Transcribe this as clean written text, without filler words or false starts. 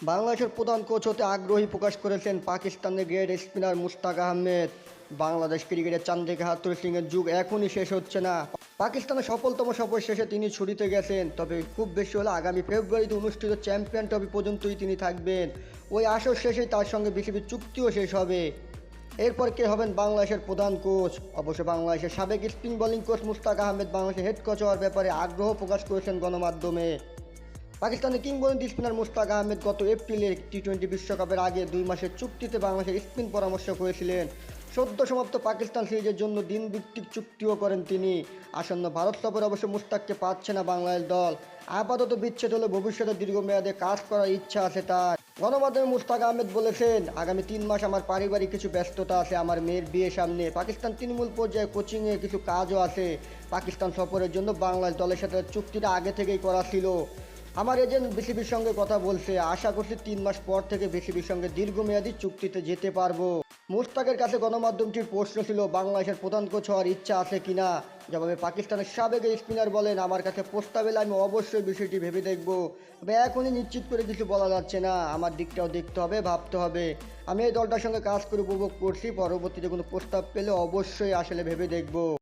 বাংলাদেশের প্রধান কোচ হতে আগ্রহী প্রকাশ করেছেন পাকিস্তানের গ্রেট স্পিনার মুশতাক আহমেদ। বাংলাদেশ ক্রিকেটের চান্দিকা হাথুরু সিংয়ের যুগ এখনই শেষ হচ্ছে না। পাকিস্তানের সফলতম সফর শেষে তিনি ছুটিতে গেছেন, তবে খুব বেশি হলে আগামী ফেব্রুয়ারিতে অনুষ্ঠিত চ্যাম্পিয়ন ট্রফি পর্যন্তই তিনি থাকবেন। ওই আসর শেষেই তার সঙ্গে বিসিবির চুক্তিও শেষ হবে। এরপর কে হবেন বাংলাদেশের প্রধান কোচ? অবশ্য বাংলাদেশের সাবেক spin bowling coach Mushtaq Ahmed বাংলাদেশের হেড কোচ হওয়ার ব্যাপারে আগ্রহ প্রকাশ করেছেন গণমাধ্যমে। পাকিস্তানের কিংবদন্তি স্পিনার মুশতাক আহমেদ গত এপ্রিলে টি-20 বিশ্বকাপের আগে 2 মাসের চুক্তিতে বাংলাদেশের স্পিন পরামর্শক হয়েছিলেন। সদ্য সমাপ্ত পাকিস্তান সিরিজের জন্য দিনভিত্তিক চুক্তিও করেন তিনি। আসন্ন ভারত সফরে অবশ্য মুশতাককে পাচ্ছে না বাংলাদেশ দল। আপাতত বিচ্ছেদ হলে ভবিষ্যতে দীর্ঘমেয়াদে কাজ করার ইচ্ছা আছে তার। গণমাধ্যমে মুশতাক আহমেদ বলেছেন, আগামী 3 মাস আমার পারিবারিক কিছু ব্যস্ততা আছে, আমার মেয়ের বিয়ে সামনে, পাকিস্তান তৃণমূল পর্যায়ে কোচিংয়ে কিছু কাজও আছে। পাকিস্তান সফরের জন্য বাংলাদেশ দলের সাথে চুক্তিটা আগে থেকেই করা ছিল। আমার এজেন্ট বিসিবির সঙ্গে কথা বলছে, আশা করছি 3 মাস পর থেকে বিসিবির সঙ্গে দীর্ঘমেয়াদী চুক্তিতে যেতে পারবো। মুশতাকের কাছে গণমাধ্যমটির প্রশ্ন ছিল বাংলাদেশের প্রধান কোচ হওয়ার ইচ্ছা আছে কিনা। জবাবে পাকিস্তানের সাবেক স্পিনার বলেন, আমার কাছে প্রস্তাব এলে আমি অবশ্যই বিষয়টি ভেবে দেখব, তবে এখনই নিশ্চিত করে কিছু বলা যাচ্ছে না। আমার দিকটাও দেখতে হবে, ভাবতে হবে। আমি এই দলটার সঙ্গে কাজ করে উপভোগ করছি, পরবর্তীতে কোনো প্রস্তাব পেলে অবশ্যই আসলে ভেবে দেখব।